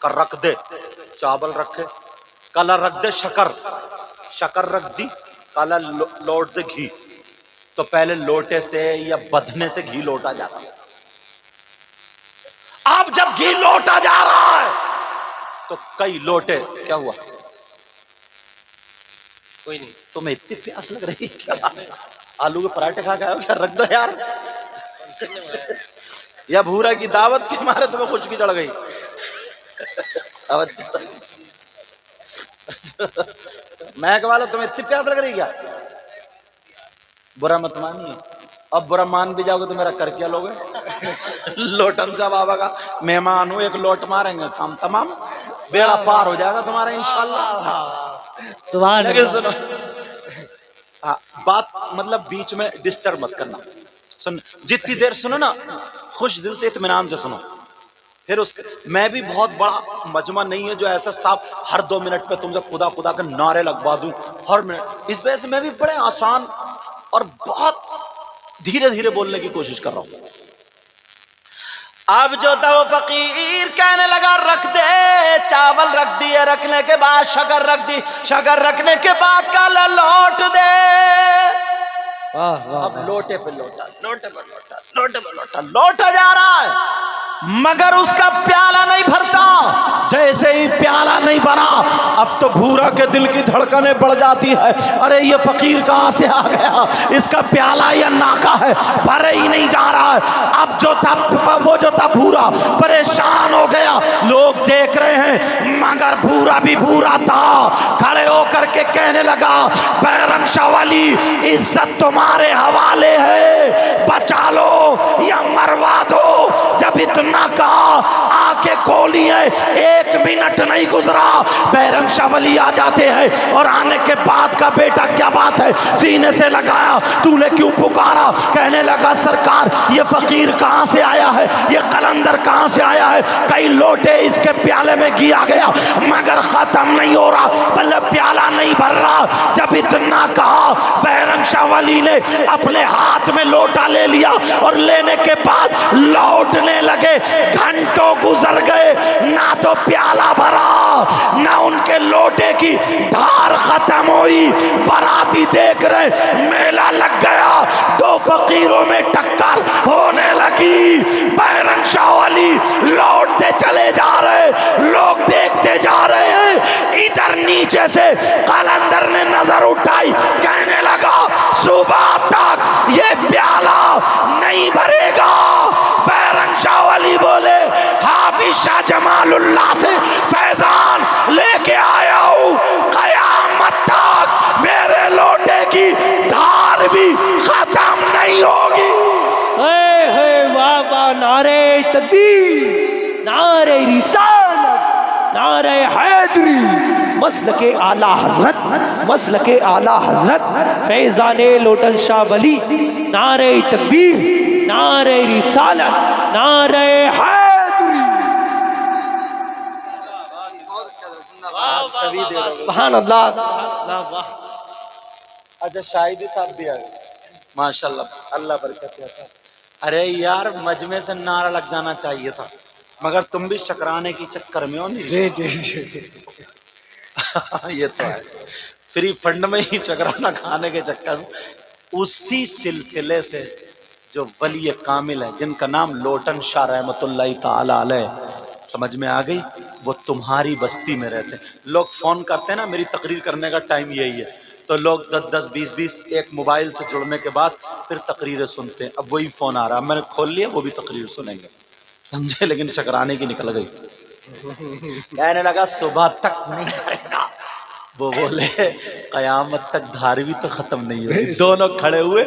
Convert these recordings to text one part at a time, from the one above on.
کر رکھ دے چاول رکھے، کالا رکھ دے شکر رکھ دی، کالا لوٹ دے گھی، تو پہلے لوٹے سے یا بدھنے سے گھی لوٹا جاتا، اب جب گھی لوٹا جا رہا ہے تو کئی لوٹے کیا ہوا؟ کوئی نہیں، تمہیں اتنی پیاس لگ رہی کیا؟ آلو کے پراٹھے کھا کے آئے ہو کیا؟ رکھ دو یار، یا بھورا کی دعوت کے مارے تمہیں خشکی چڑھ گئی؟ میں کہا تمہیں اتنی پیاس لگ رہی کیا؟ برا مت مانیے، اب برا مان بھی جاؤ گے تو میرا کر کیا لوگے؟ لوٹن شاہ بابا کا مہمان ہوں، ایک لوٹ ماریں گے کام تمام، بیڑا پار ہو جائے گا تمہارا انشاءاللہ۔ سبحان لیکن اللہ۔ سنو بات، مطلب بیچ میں ڈسٹرب مت کرنا، سن جتنی دیر سنو نا خوش دل سے اطمینان سے سنو، پھر اس کے میں بھی بہت بڑا مجمع نہیں ہے جو ایسا صاحب ہر 2 منٹ پہ تم سے خدا خدا کے نعرے لگوا دوں ہر منٹ، اس وجہ سے میں بھی بڑے آسان اور بہت دھیرے دھیرے بولنے کی کوشش کر رہا ہوں۔ اب جو تھا وہ فقیر کہنے لگا رکھ دے چاول، رکھ دیے، رکھنے کے بعد شکر رکھ دی، شکر رکھنے کے بعد کالا لوٹ دے، اب لوٹے پہ لوٹا، لوٹے پہ لوٹا، لوٹے پہ لوٹا، لوٹا جا رہا ہے مگر اس کا پیالہ نہیں بھرتا۔ جیسے ہی پیالہ نہیں بھرا اب تو بھورا کے دل کی دھڑکنیں بڑھ جاتی ہے، ارے یہ فقیر کہاں سے آ گیا، اس کا پیالہ یا ناکا ہے بھرے ہی نہیں جا رہا ہے۔ اب جو تھا وہ جو تھا بھورا پریشان ہو گیا، لوگ دیکھ رہے ہیں مگر بھورا بھی بھورا تھا، کھڑے ہو کر کے کہنے لگا بیرنگ شاہ ولی عزت تمہارے حوالے ہے، بچا لو یا مروا دو۔ جب اتنا کہا آنکھیں کھولی ہیں، 1 منٹ نہیں گزرا بیرنگ شاہ ولی آ جاتے ہیں، اور آنے کے بعد کا بیٹا کیا بات ہے سینے سے لگایا، تو نے کیوں پکارا؟ کہنے لگا سرکار یہ فقیر کہاں سے آیا ہے، یہ قلندر کہاں سے آیا ہے، کئی لوٹے اس کے پیالے میں گیا گیا مگر ختم نہیں ہو رہا، بلے پیالہ نہیں بھر رہا۔ جب اتنا کہا بیرنگ شاہ ولی نے اپنے ہاتھ میں لوٹا لے لیا، اور لینے کے بعد لوٹنے لگے، گھنٹوں گزر گئے نہ تو پیالہ بھرا نہ ان کے لوٹے کی دھار ختم ہوئی۔ باراتی دیکھ رہے میلہ لگ گیا، 2 فقیروں میں ٹکر ہونے لگی، بیرنگ شاہ ولی لوٹتے چلے جا رہے، لوگ دیکھتے جا رہے ہیں۔ ادھر نیچے سے قلندر نے نظر اٹھائی، کہنے لگا صبح تک یہ پیالہ نہیں بھرے گا۔ بیرنگ شاہ ولی بولے حافظ شاہ جمال اللہ سے فیضان لے کے آیا ہوں، قیامت تک میرے لوٹے کی دھار بھی ختم نہیں ہوگی۔ واہ واہ، نعرہ تکبیر، نعرہ رسالت، نعرہ حیدری، مسلک اعلی حضرت، مسلک اعلی حضرت فیضان لوٹن شاہ ولی، نعرہ تکبیر، نعرہ رسالت، نعرہ حیدری۔ سبحان اللہ، سبحان اللہ۔ اچھا شاہدی صاحب بھی آئے، ماشاءاللہ، اللہ برکت عطا۔ ارے یار مجمع سے نعرہ لگ جانا چاہیے تھا، مگر تم بھی شکرانے کی چکر میں ہو نہیں۔ جی جی جی، یہ تو ہے، فری فنڈ میں ہی شکرانہ کھانے کے چکر میں۔ اسی سلسلے سے جو ولی کامل ہے جن کا نام لوٹن شاہ رحمت اللہ تعالی علیہ، سمجھ میں آ گئی، وہ تمہاری بستی میں رہتے ہیں۔ لوگ فون کرتے ہیں نا میری تقریر کرنے کا ٹائم یہی ہے، تو لوگ 10 20 ایک موبائل سے جڑنے کے بعد پھر تقریریں سنتے ہیں۔ اب وہی فون آ رہا ہے، میں نے کھول لیا، وہ بھی تقریر سنیں گے، سمجھے، لیکن شکرانے کی نکل گئی۔ کہنے لگا صبح تک نہیں کرے گا، وہ بولے قیامت تک دھار بھی تو ختم نہیں ہوگی۔ دونوں کھڑے ہوئے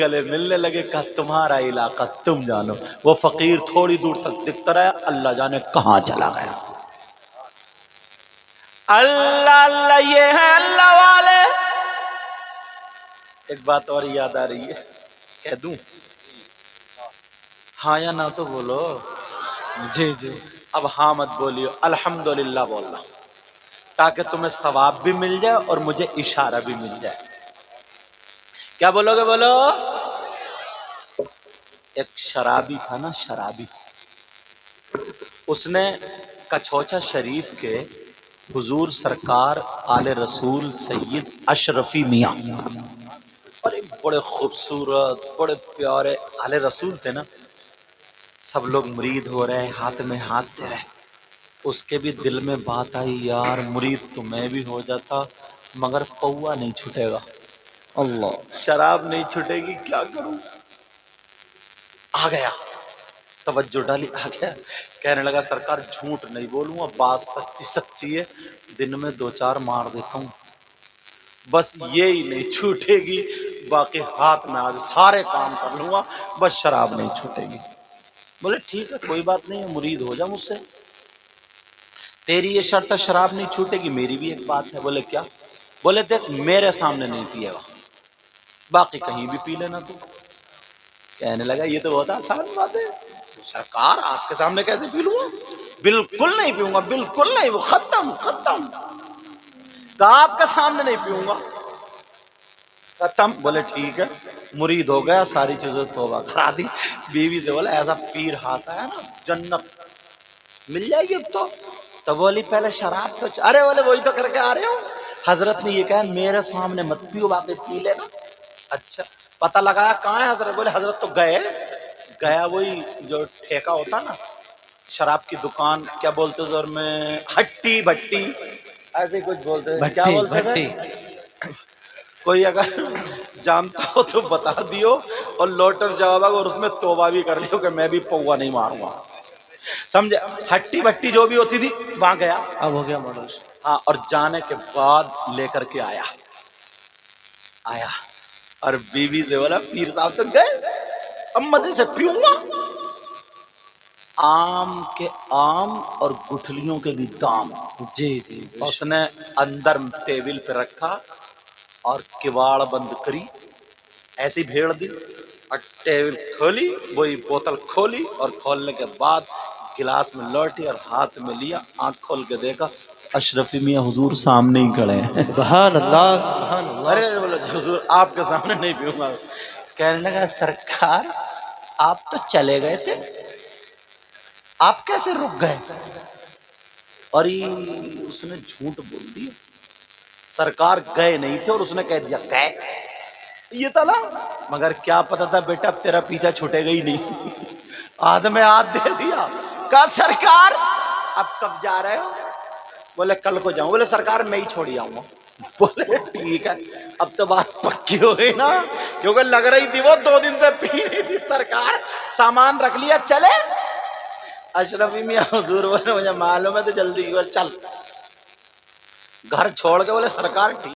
گلے ملنے لگے، کہا تمہارا علاقہ تم جانو۔ وہ فقیر تھوڑی دور تک دکھتا رہا، اللہ جانے کہاں چلا گیا۔ اللہ اللہ یہ ہے اللہ والے۔ ایک بات اور یاد آ رہی ہے، کہہ دوں؟ ہاں یا نہ تو بولو۔ جی جی، اب ہاں مت بولیو، الحمدللہ بولنا، تاکہ تمہیں ثواب بھی مل جائے اور مجھے اشارہ بھی مل جائے۔ کیا بولو گے؟ بولو۔ ایک شرابی تھا نا، شرابی، اس نے کچھوچا شریف کے حضور سرکار آل رسول سید اشرفی میاں بڑے بڑے خوبصورت بڑے پیارے آل رسول تھے نا. سب لوگ مرید ہو رہے، ہاتھ میں ہاتھ دے رہے. اس کے بھی دل میں بات آئی، یار مرید تو میں بھی ہو جاتا مگر پوا نہیں چھٹے گا، اللہ شراب نہیں چھٹے گی، کیا کروں. آ گیا، توجہ ڈالی، آ گیا. کہنے لگا سرکار جھوٹ نہیں بولوں گا، بات سچی سچی ہے، دن میں 2-4 مار دیتا ہوں، بس یہی نہیں چھوٹے گی، باقی ہاتھ میں آج سارے کام کر لوں گا، بس شراب نہیں چھوٹے گی. بولے ٹھیک ہے کوئی بات نہیں، مرید ہو جا مجھ سے. تیری یہ شرط ہے شراب نہیں چھوٹے گی، میری بھی ایک بات ہے. بولے کیا؟ بولے دیکھ میرے سامنے نہیں پیے گا، باقی کہیں بھی پی لینا تو. کہنے لگا یہ تو بہت آسان بات ہے سرکار، آپ کے سامنے کیسے پی لوں گا؟ بالکل نہیں پیوں گا، بالکل نہیں، وہ ختم ختم. کہا آپ کے سامنے نہیں پیوں گا، ختم. بولے ٹھیک ہے، مرید ہو گیا، ساری چیزیں توبہ کرا دی. بیوی سے بولا ایسا پیر ہاتھ ہے نا جنت مل جائے گی اب تو. تو بولی پہلے شراب تو ارے بولے وہی تو کر کے آ رہے ہو. حضرت نے یہ کہا میرے سامنے مت پیو، باقی پی لینا. اچھا پتہ لگایا کہاں ہے حضرت؟ بولے حضرت تو گئے. گیا وہی جو ٹھیکہ ہوتا نا شراب کی دکان، کیا بولتے زور میں، ہٹی بٹی ایسے کچھ بولتے تھے، کیا بھٹی بولتے تھے؟ بھٹی. کوئی اگر جانتا ہو تو بتا دیو، اور لوٹر جواب اور اس میں توبہ بھی کر لیو کہ میں بھی پوا نہیں ماروں گا. سمجھے؟ ہٹی بٹی جو بھی ہوتی تھی وہاں گیا. اب ہو گیا ماڈل. ہاں، اور جانے کے بعد لے کر کے آیا اور بیوی سے بولا پیر صاحب تو گئے، اب مزے سے پیوں گا. آم کے آم اور گٹھلیوں کے بھی دام. جی جی اس نے اندر ٹیبل پہ رکھا اور کواڑ بند کری، ایسی بھیڑ دی اور ٹیبل کھولی، وہی بوتل کھولی اور کھولنے کے بعد گلاس میں لوٹی اور ہاتھ میں لیا. آنکھ کھول کے دیکھا اشرفی میاں حضور سامنے ہی کھڑے ہیں. سبحان اللہ سبحان ارے اللہ. بولے حضور آپ کے سامنے نہیں پیوں گا. کہنے لگا سرکار آپ تو چلے گئے تھے، آپ کیسے رک گئے؟ اور اس نے جھوٹ بول دیا، سرکار گئے نہیں تھے اور اس نے کہہ دیا گئے. یہ تھا نا، مگر کیا پتا تھا بیٹا تیرا پیچھا چھوٹے گا ہی نہیں. ہاتھ میں ہاتھ دے دیا. کہا سرکار اب کب جا رہے ہو؟ بولے کل کو جاؤں. بولے سرکار میں ہی چھوڑی آؤں گا. بولے ٹھیک ہے، اب تو بات پکی ہو گئی نا، کیونکہ لگ رہی تھی وہ 2 دن سے پی نہیں تھی. سرکار سامان رکھ لیا چلے. اشرفی میاں حضور بولے مجھے معلوم ہے تو جلدی چل. گھر چھوڑ کے بولے سرکار ٹھیک